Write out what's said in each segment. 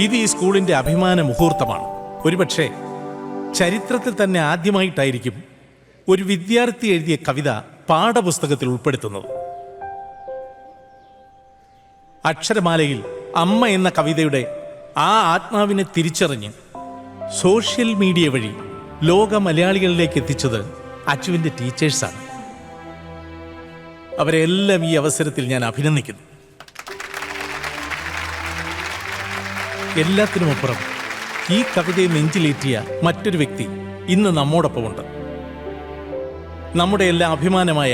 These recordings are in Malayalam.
ഇത് ഈ സ്കൂളിന്റെ അഭിമാന മുഹൂർത്തമാണ്. ഒരുപക്ഷെ ചരിത്രത്തിൽ തന്നെ ആദ്യമായിട്ടായിരിക്കും ഒരു വിദ്യാർത്ഥി എഴുതിയ കവിത പാഠപുസ്തകത്തിൽ ഉൾപ്പെടുത്തുന്നത്. അക്ഷരമാലയിൽ അമ്മ എന്ന കവിതയുടെ ആ ആത്മാവിനെ തിരിച്ചറിഞ്ഞ് സോഷ്യൽ മീഡിയ വഴി ലോക മലയാളികളിലേക്ക് എത്തിച്ചത് അച്ചുവിൻ്റെ ടീച്ചേഴ്സാണ്. അവരെല്ലാം ഈ അവസരത്തിൽ ഞാൻ അഭിനന്ദിക്കുന്നു. എല്ലാത്തിനുമപ്പുറം ഈ കവിതയെ നെഞ്ചിലേറ്റിയ മറ്റൊരു വ്യക്തി ഇന്ന് നമ്മോടൊപ്പമുണ്ട്. നമ്മുടെ എല്ലാം അഭിമാനമായ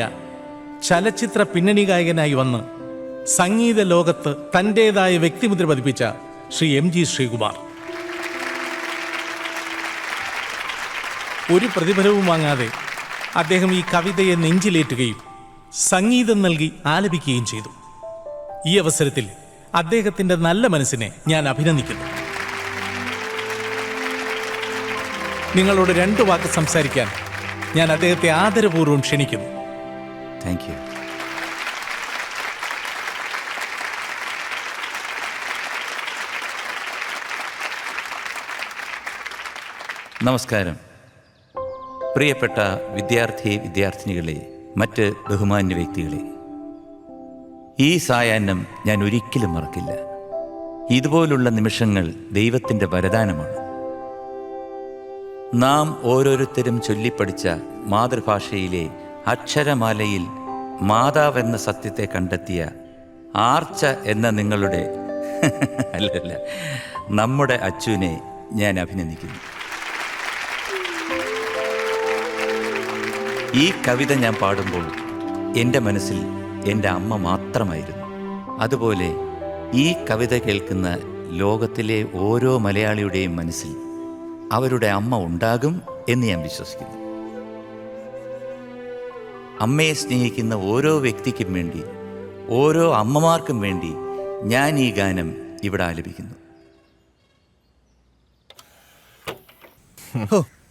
ചലച്ചിത്ര പിന്നണി ഗായകനായി വന്ന് സംഗീത ലോകത്ത് തൻ്റെതായ വ്യക്തിമുദ്ര പതിപ്പിച്ച ശ്രീ MG ശ്രീകുമാർ. ഒരു പ്രതിഫലവും വാങ്ങാതെ അദ്ദേഹം ഈ കവിതയെ നെഞ്ചിലേറ്റുകയും സംഗീതം നൽകി ആലപിക്കുകയും ചെയ്തു. ഈ അവസരത്തിൽ അദ്ദേഹത്തിൻ്റെ നല്ല മനസ്സിനെ ഞാൻ അഭിനന്ദിക്കുന്നു. നിങ്ങളോട് 2 വാക്ക് സംസാരിക്കാൻ ഞാൻ അദ്ദേഹത്തെ ആദരപൂർവ്വം ക്ഷണിക്കുന്നു. Thank you. നമസ്കാരം. പ്രിയപ്പെട്ട വിദ്യാർത്ഥിനികളെ, മറ്റ് ബഹുമാന്യ വ്യക്തികളെ, ഈ സായാഹ്നം ഞാൻ ഒരിക്കലും മറക്കില്ല. ഇതുപോലുള്ള നിമിഷങ്ങൾ ദൈവത്തിൻ്റെ വരദാനമാണ്. നാം ഓരോരുത്തരും ചൊല്ലിപ്പഠിച്ച മാതൃഭാഷയിലെ അക്ഷരമാലയിൽ മാതാവെന്ന സത്യത്തെ കണ്ടെത്തിയ ആർച്ച എന്ന നിങ്ങളുടെ അല്ലല്ല നമ്മുടെ അച്ചുവിനെ ഞാൻ അഭിനന്ദിക്കുന്നു. ഈ കവിത ഞാൻ പാടുമ്പോൾ എൻ്റെ മനസ്സിൽ എൻ്റെ അമ്മ മാത്രമായിരുന്നു. അതുപോലെ ഈ കവിത കേൾക്കുന്ന ലോകത്തിലെ ഓരോ മലയാളിയുടെയും മനസ്സിൽ അവരുടെ അമ്മ ഉണ്ടാകും എന്ന് ഞാൻ വിശ്വസിക്കുന്നു. അമ്മയെ സ്നേഹിക്കുന്ന ഓരോ വ്യക്തിക്കും വേണ്ടി, ഓരോ അമ്മമാർക്കും വേണ്ടി ഞാൻ ഈ ഗാനം ഇവിടെ ആലപിക്കുന്നു.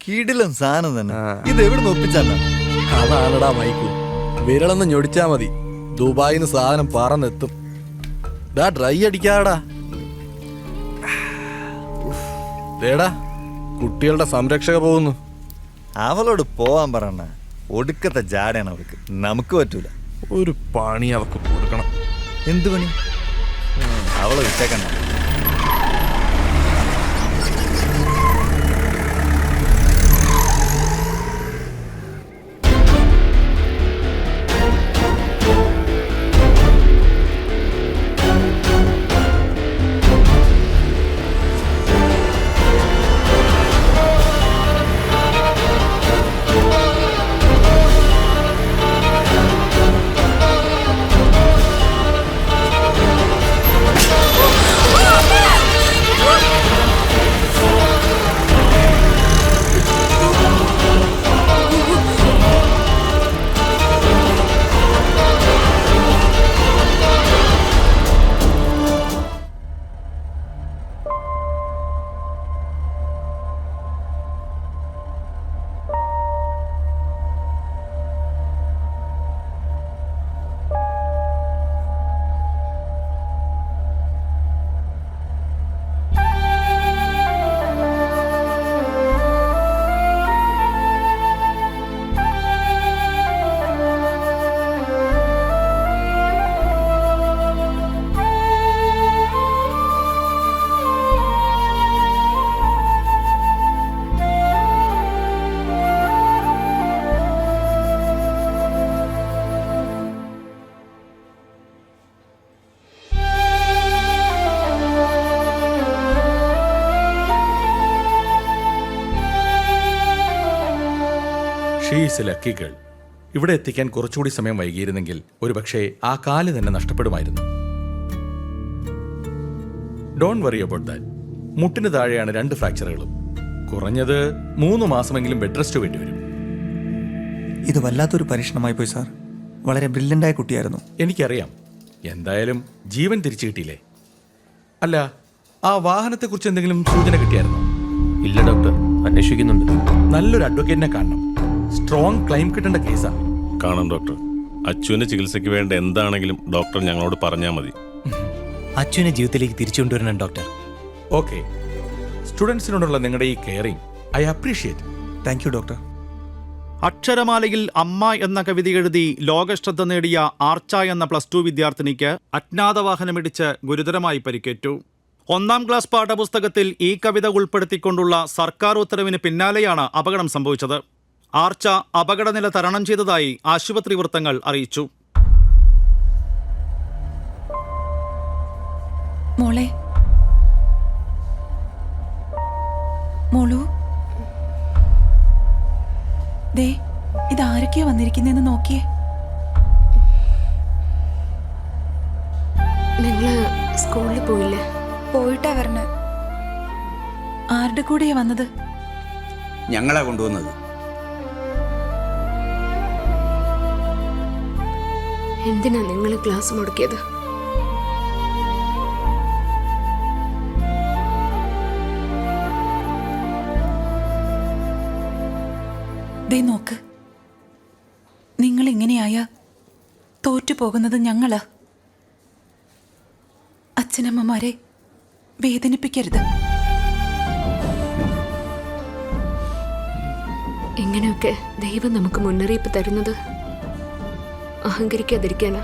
കിടിലം സാധനം തന്നെ. ഇത് എവിടെ ഒപ്പിച്ചല്ല? അതാണടാ മൈക്കു, വിരളൊന്ന് ഞൊടിച്ചാ മതി, ദുബായിന്ന് സാധനം പറന്നെത്തും. ഡ്രൈ അടിക്കാടാ. ദേടാ, കുട്ടികളുടെ സംരക്ഷക പോകുന്നു. അവളോട് പോവാൻ പറയണ. ഒടുക്കത്തെ ജാടയാണ് അവൾക്ക്. നമുക്ക് പറ്റൂല. ഒരു പണി അവർക്ക് കൊടുക്കണം. എന്ത് പണി? അവളെ വിട്ടേക്കണ്ട. She's lucky girl. ഇവിടെ എത്തിക്കാൻ കുറച്ചുകൂടി സമയം വൈകിയിരുന്നെങ്കിൽ ഒരുപക്ഷെ ആ കാല് തന്നെ നഷ്ടപ്പെടുമായിരുന്നു. Don't worry about that. മുട്ടിന് താഴെയാണ് 2 ഫ്രാക്ചറുകളും. കുറഞ്ഞത് 3 മാസമെങ്കിലും ബെഡ് റെസ്റ്റ് വേണ്ടിവരും. ഇത് വല്ലാത്തൊരു പരീക്ഷണമായി പോയി സാർ. വളരെ ബ്രില്യൻ്റായ കുട്ടിയായിരുന്നു. എനിക്കറിയാം. എന്തായാലും ജീവൻ തിരിച്ചു കിട്ടിയില്ലേ? അല്ല, ആ വാഹനത്തെക്കുറിച്ച് എന്തെങ്കിലും സൂചന കിട്ടിയായിരുന്നോ? ഇല്ല ഡോക്ടർ, അന്വേഷിക്കുന്നുണ്ട്. നല്ലൊരു അഡ്വക്കേറ്റിനെ കാണണം. സ്ട്രോങ് ക്ലെയിം കിട്ടേണ്ട കേസാ. കാണാം ഡോക്ടർ. അച്ചുവിന്റെ ചികിത്സയ്ക്ക് വേണ്ട എന്താണെങ്കിലും ഡോക്ടർ ഞങ്ങളോട് പറഞ്ഞാൽ മതി. അച്ചുവിനെ ജീവിതത്തിലേക്ക് തിരിച്ചു കൊണ്ടുവരണം ഡോക്ടർ. ഓക്കെ, സ്റ്റുഡൻസിനോടുള്ള നിങ്ങളുടെ ഈ caring I appreciate. Thank you doctor. അക്ഷരമാലയിൽ അമ്മ എന്ന കവിത എഴുതി ലോകശ്രദ്ധ നേടിയ ആർച്ച എന്ന +2 വിദ്യാർത്ഥിനിക്ക് അജ്ഞാതവാഹനമിടിച്ച് ഗുരുതരമായി പരിക്കേറ്റു. 1-ാം ക്ലാസ് പാഠപുസ്തകത്തിൽ ഈ കവിത ഉൾപ്പെടുത്തിക്കൊണ്ടുള്ള സർക്കാർ ഉത്തരവിന് പിന്നാലെയാണ് അപകടം സംഭവിച്ചത്. ആർച്ച അപകടനില തരണം ചെയ്തതായി ആശുപത്രി വൃത്തങ്ങൾ അറിയിച്ചു. മോളെ, മോളു, ദേ ഇതാരൊക്കെയാ വന്നിരിക്കുന്നെന്ന് നോക്കിയേ. നിങ്ങള് സ്കൂളിൽ പോയില്ലേ? പോയിട്ടാ വരണേ. ആരുടെ കൂടെയാ വന്നത്? ഞങ്ങളാ കൊണ്ടുവന്നത്. എന്തിനാ നിങ്ങൾ ക്ലാസ് മുടക്കിയത്? ദേ നോക്ക്, നിങ്ങൾ ഇങ്ങനെയായ തോറ്റുപോകുന്നത് ഞങ്ങളാ. അച്ഛനമ്മമാരെ വേദനിപ്പിക്കരുത്. ഇങ്ങനെയൊക്കെ ദൈവം നമുക്ക് മുന്നറിയിപ്പ് തരുന്നത് അഹങ്കരിക്കാതിരിക്കാനാ.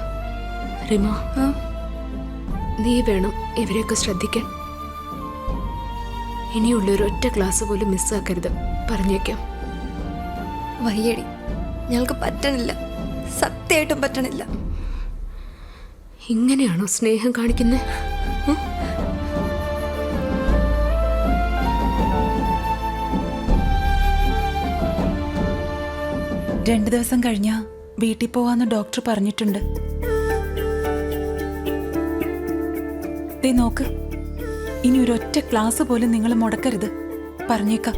റിമ, നീ വേണം ഇവരെയൊക്കെ ശ്രദ്ധിക്കാൻ. ഇനിയുള്ളൊരു ഒറ്റ ക്ലാസ് പോലും മിസ്സാക്കരുത്, പറഞ്ഞേക്കാം. വയ്യടി, ഞങ്ങൾക്ക് പറ്റണില്ല, സത്യമായിട്ടും പറ്റണില്ല. ഇങ്ങനെയാണോ സ്നേഹം കാണിക്കുന്നത്? 2 ദിവസം കഴിഞ്ഞാ വീട്ടിൽ പോവാന്ന് ഡോക്ടർ പറഞ്ഞിട്ടുണ്ട്. ദേ നോക്ക്, ഇനി ഒരൊറ്റ ക്ലാസ് പോലും നിങ്ങൾ മുടക്കരുത്, പറഞ്ഞേക്കാം.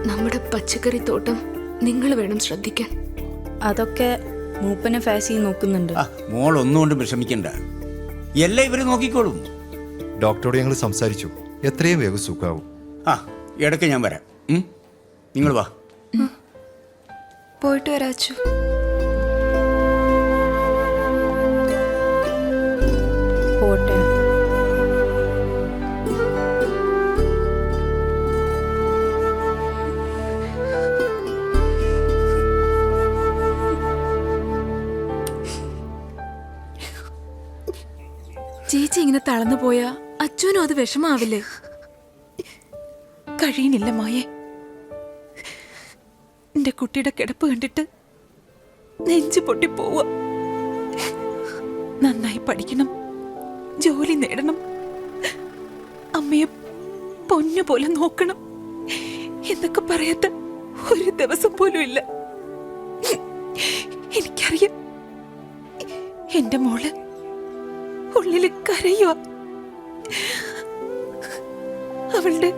നമ്മുടെ പച്ചക്കറി തോട്ടം നിങ്ങൾ വേണം ശ്രദ്ധിക്കാൻ. അതൊക്കെ മൂപ്പനെ ഫാസി നോക്കുന്നുണ്ട്. മോൾ ഒന്നുകൊണ്ടും വിഷമിക്കണ്ട, എല്ലാം ഇവര് നോക്കിക്കോളും. ഡോക്ടറോട് ഞങ്ങൾ സംസാരിച്ചു, എത്രയും വേഗം സുഖാവും. ഇടയ്ക്ക് ഞാൻ വരാം. നിങ്ങൾ വാ. പോയിട്ട് വരാച്ചു. പോട്ടെ. ചേച്ചി ഇങ്ങനെ തളർന്നു പോയാ അച്ഛനും അത് വിഷമാവില്ലേ? കഴിയണില്ല മായേ. എന്റെ കുട്ടിയുടെ കിടപ്പ് കണ്ടിട്ട് നെഞ്ചു പൊട്ടിപ്പോവുക. നന്നായി പഠിക്കണം, ജോലി നേടണം, അമ്മയെ പൊന്നുപോലെ നോക്കണം എന്നൊക്കെ പറയാത്ത ഒരു ദിവസം പോലും ഇല്ല. എനിക്കറിയാം, എന്റെ മോള് ഉള്ളില് കരയുക. അവളുടെ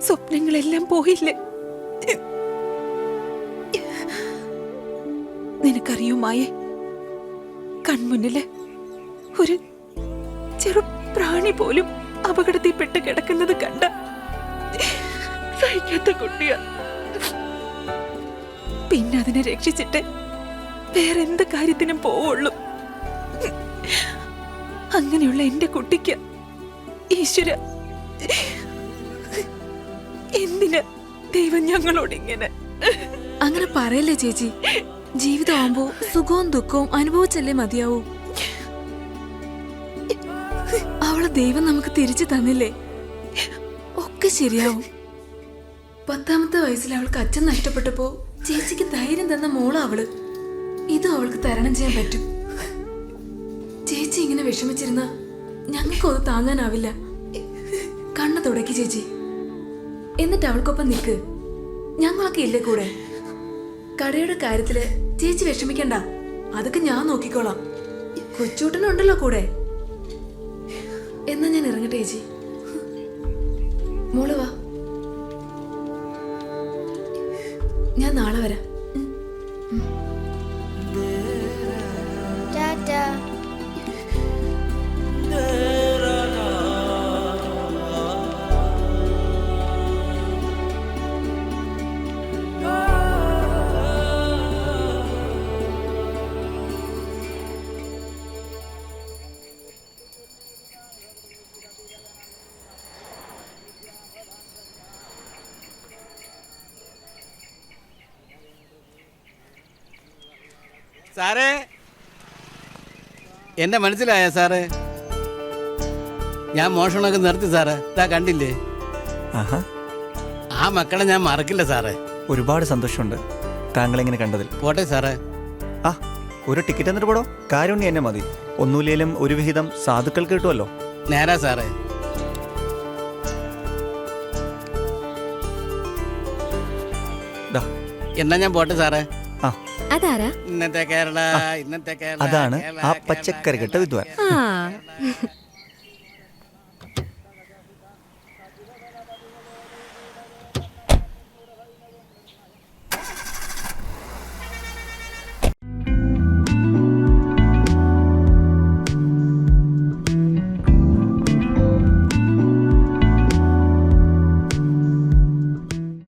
സ്വപ്നങ്ങളെല്ലാം പോയില്ലേ? നിനക്കറിയോ മായേ, കൺമുന്നില് ഒരു ചെറു പ്രാണി പോലും അപകടത്തിൽപ്പെട്ട് കിടക്കുന്നത് കണ്ട സഹിക്കാത്ത കുട്ടിയാ. പിന്നെ അതിനെ രക്ഷിച്ചിട്ട് വേറെന്ത് കാര്യത്തിനും പോവുള്ളൂ. അങ്ങനെയുള്ള എന്റെ കുട്ടിക്ക് ഈശ്വര, എന്തിനാ ദൈവം ഞങ്ങളോട് ഇങ്ങനെ? അങ്ങനെ പറയല്ലേ ചേച്ചി. ജീവിതമാകുമ്പോ സുഖവും ദുഃഖവും അനുഭവിച്ചല്ലേ മതിയാവൂ. അവളെ ദൈവം നമുക്ക് തിരിച്ചു തന്നില്ലേ, ഒക്കെ ശരിയാവും. 10ാമത്തെ വയസ്സിൽ അവൾക്ക് അച്ഛൻ നഷ്ടപ്പെട്ടപ്പോ ചേച്ചിക്ക് ധൈര്യം തന്ന മോളാ അവള്. ഇതും അവൾക്ക് തരണം ചെയ്യാൻ പറ്റും. ചേച്ചി ഇങ്ങനെ വിഷമിച്ചിരുന്ന ഞങ്ങൾക്കത് താങ്ങാനാവില്ല. കണ്ണു തുടക്കി ചേച്ചി, എന്നിട്ട് അവൾക്കൊപ്പം നിൽക്ക്. ഞങ്ങളൊക്കെ ഇല്ലേ കൂടെ. കടയുടെ കാര്യത്തില് ചേച്ചി വിഷമിക്കണ്ട, അതൊക്കെ ഞാൻ നോക്കിക്കോളാം. കൊച്ചൂട്ടനുണ്ടല്ലോ കൂടെ. എന്നാ ഞാൻ ഇറങ്ങട്ടെ ചേച്ചി. മോള് വാ, ഞാൻ നാളെ വരാം. സാറേ എന്നെ മനസ്സിലായ സാറേ? ഞാൻ മോഷണമൊക്കെ നിർത്തി സാറേ. ഇതാ കണ്ടില്ലേ, ആഹാ, ആ മക്കളെ ഞാൻ മറക്കില്ല സാറേ. ഒരുപാട് സന്തോഷമുണ്ട് താങ്കൾ എങ്ങനെ കണ്ടതിൽ. പോട്ടെ സാറേ. ആ, ഒരു ടിക്കറ്റ് എന്നിട്ട് പോടോ. കാരുണ്യം എന്നെ മതി. ഒന്നുമില്ലേലും ഒരു വിഹിതം സാധുക്കൾക്ക് കിട്ടുമല്ലോ. നേരാ സാറേ. ദാ, എന്നാ ഞാൻ പോട്ടെ സാറേ. ആ, അതാരാ? ഇന്നത്തെ കേരള, ഇന്നത്തെ കേരള. അതാണ് കേരള, ആ കേരള, പച്ചക്കറി കെട്ട വിദ്വാൻ. ആ